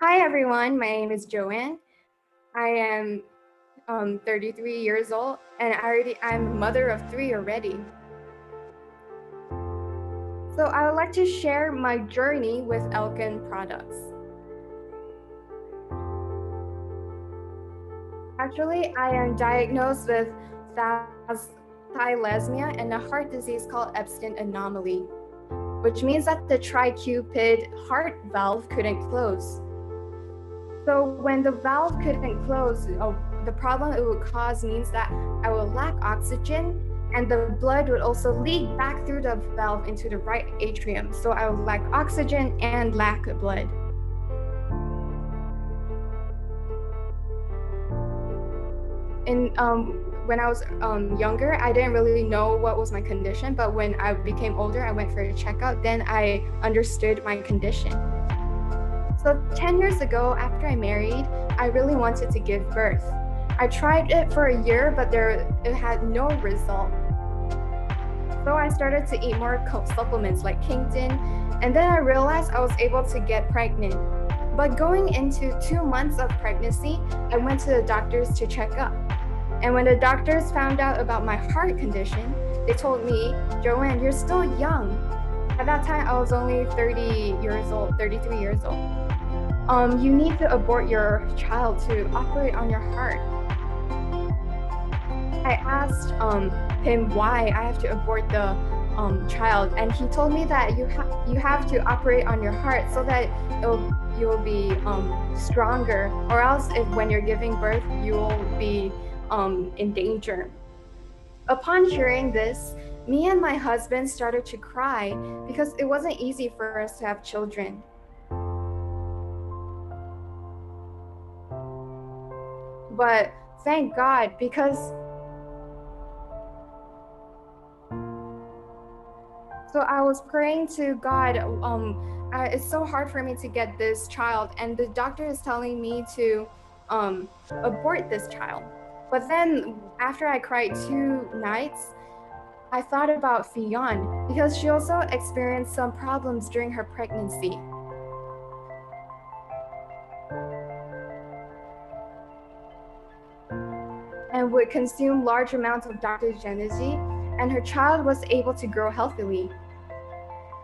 Hi everyone, my name is Joanne. I am 33 years old and I'm a mother of 3 already. So I would like to share my journey with ELKEN products. Actually, I am diagnosed with thalassemia and a heart disease called Epstein anomaly, which means that the tricupid heart valve couldn't close. So when the valve couldn't close, the problem it would cause means that I will lack oxygen and the blood would also leak back through the valve into the right atrium. So I would lack oxygen and lack blood. And when I was younger, I didn't really know what was my condition, but when I became older, I went for a checkup, then I understood my condition. So 10 years ago, after I married, I really wanted to give birth. I tried it for a year, but it had no result. So I started to eat more supplements like Kington, and then I realized I was able to get pregnant. But going into 2 months of pregnancy, I went to the doctors to check up. And when the doctors found out about my heart condition, they told me, Joanne, you're still young. At that time, I was only 33 years old. You need to abort your child to operate on your heart. I asked him why I have to abort the child, and he told me that you have to operate on your heart so that you'll be stronger, or else when you're giving birth, you will be in danger. Upon hearing this, me and my husband started to cry because it wasn't easy for us to have children. But thank God, because so I was praying to God, it's so hard for me to get this child, and the doctor is telling me to abort this child. But then after I cried 2 nights, I thought about Fionn because she also experienced some problems during her pregnancy. And would consume large amounts of doctor's energy, and her child was able to grow healthily.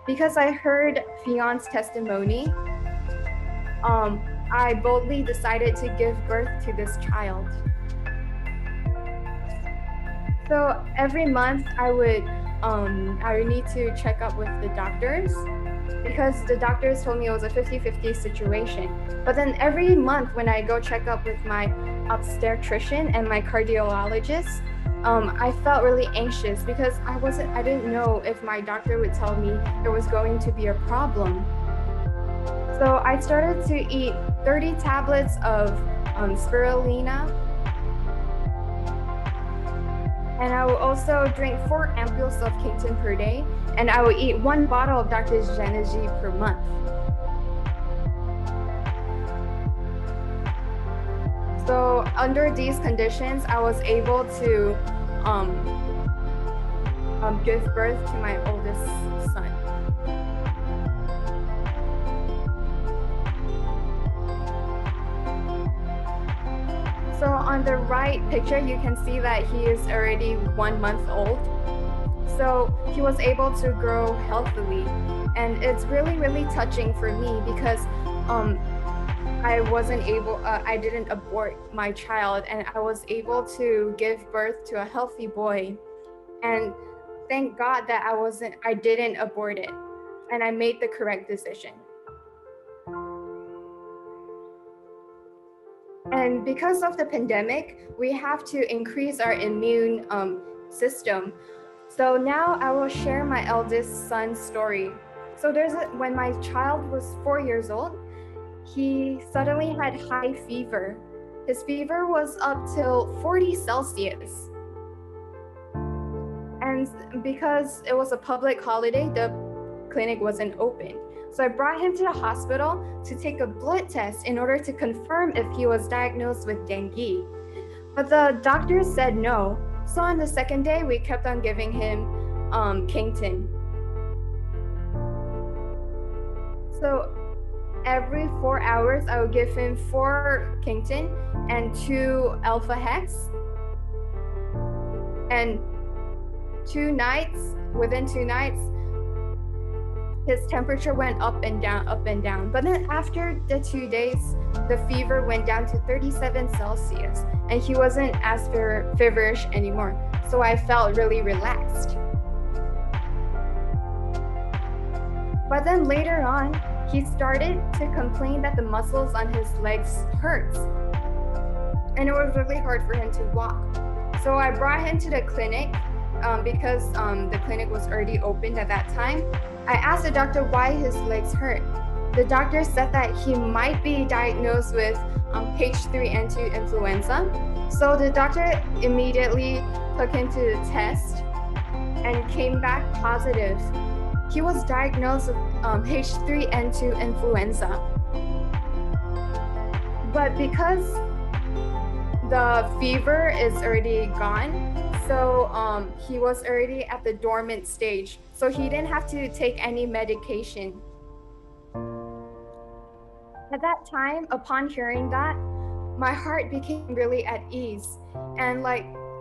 Because I heard Fionn's testimony, I boldly decided to give birth to this child. So every month I would need to check up with the doctors because the doctors told me it was a 50-50 situation. But then every month when I go check up with my obstetrician and my cardiologist, I felt really anxious because I didn't know if my doctor would tell me there was going to be a problem. So I started to eat 30 tablets of spirulina, and I will also drink 4 ampules of Kington per day, and I will eat 1 bottle of Dr. Energy per month. So under these conditions, I was able to give birth to my oldest son. So on the right picture, you can see that he is already 1 month old. So he was able to grow healthily. And it's really, really touching for me because I didn't abort my child, and I was able to give birth to a healthy boy. And thank God that I didn't abort it, and I made the correct decision. And because of the pandemic, we have to increase our immune system. So now I will share my eldest son's story. So when my child was 4 years old, he suddenly had high fever. His fever was up till 40 Celsius. And because it was a public holiday, the clinic wasn't open. So I brought him to the hospital to take a blood test in order to confirm if he was diagnosed with dengue. But the doctors said no. So on the second day, we kept on giving him Kington. So every 4 hours, I would give him 4 Kington and 2 Alpha Hex. And within 2 nights, his temperature went up and down. But then after the 2 days, the fever went down to 37 Celsius, and he wasn't as feverish anymore. So I felt really relaxed. But then later on, he started to complain that the muscles on his legs hurt. And it was really hard for him to walk. So I brought him to the clinic because the clinic was already opened at that time. I asked the doctor why his legs hurt. The doctor said that he might be diagnosed with H3N2 influenza. So the doctor immediately took him to the test and came back positive. He was diagnosed with H3N2 influenza. But because the fever is already gone, so he was already at the dormant stage. So he didn't have to take any medication. At that time, upon hearing that, my heart became really at ease. And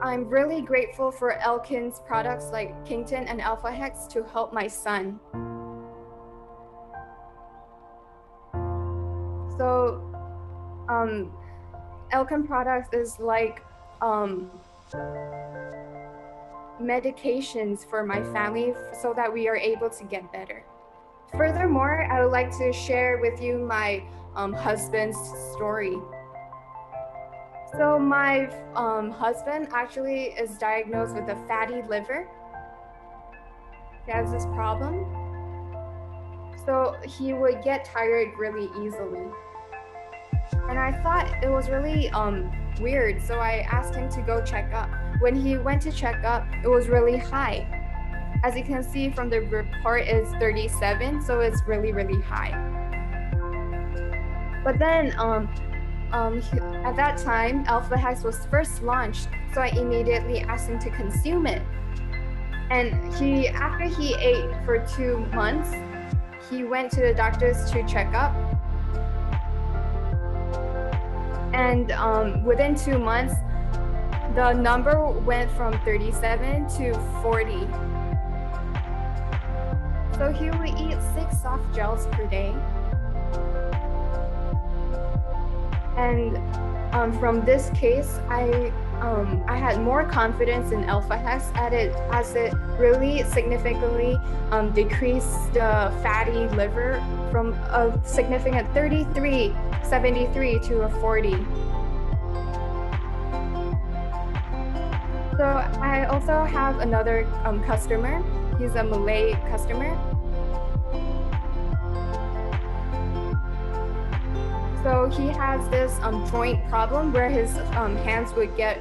I'm really grateful for ELKEN's products like Kington and Alpha Hex to help my son. So ELKEN products is like medications for my family so that we are able to get better. Furthermore, I would like to share with you my husband's story. So my husband actually is diagnosed with a fatty liver. He has this problem. So he would get tired really easily. And I thought it was really weird, so I asked him to go check up. When he went to check up, it was really high. As you can see from the report, it's 37, so it's really, really high. But then at that time, Alpha Hex was first launched, so I immediately asked him to consume it. And after he ate for 2 months, he went to the doctors to check up. And within 2 months, the number went from 37 to 40. So he would eat 6 soft gels per day. And from this case, I had more confidence in Alpha Hex as it really significantly decreased the fatty liver from a significant 73 to a 40. So I also have another customer. He's a Malay customer. So he has this joint problem where his hands would get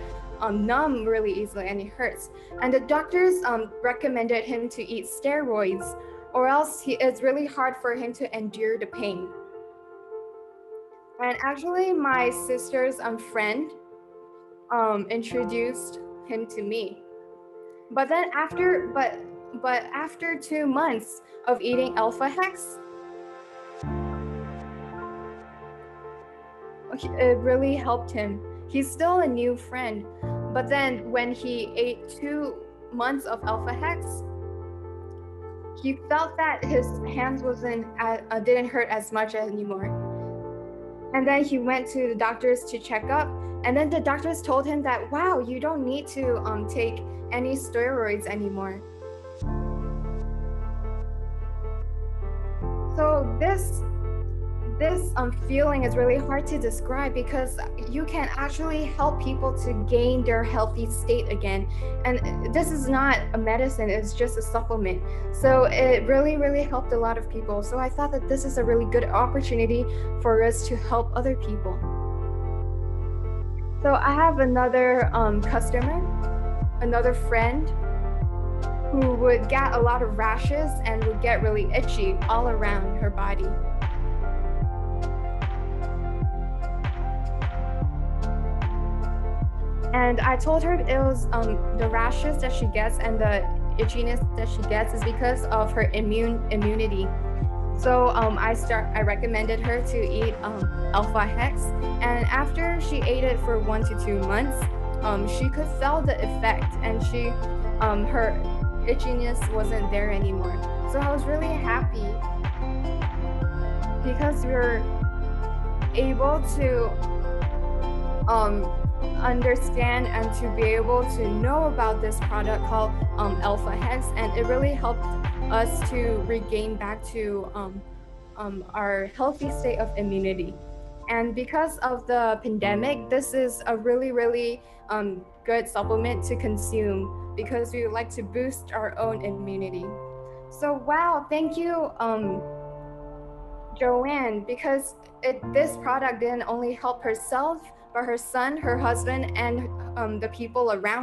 numb really easily and it hurts. And the doctors recommended him to eat steroids, or else it's really hard for him to endure the pain. And actually, my sister's friend introduced him to me. But then after 2 months of eating Alpha Hex, it really helped him. He's still a new friend, but then when he ate 2 months of Alpha Hex, he felt that his hands didn't hurt as much anymore. And then he went to the doctors to check up, and then the doctors told him that, wow, you don't need to take any steroids anymore. So this feeling is really hard to describe because you can actually help people to gain their healthy state again. And this is not a medicine, it's just a supplement. So it really, really helped a lot of people. So I thought that this is a really good opportunity for us to help other people. So I have another customer, another friend who would get a lot of rashes and would get really itchy all around her body. And I told her it was the rashes that she gets and the itchiness that she gets is because of her immunity. So I recommended her to eat Alpha Hex, and after she ate it for 1 to 2 months, she could feel the effect, and her itchiness wasn't there anymore. So I was really happy because we were able to understand and to be able to know about this product called Alpha Hex, and it really helped us to regain back to our healthy state of immunity. And because of the pandemic, this is a really good supplement to consume because we would like to boost our own immunity. So wow, thank you, Joanne, because this product didn't only help herself, but her son, her husband, and the people around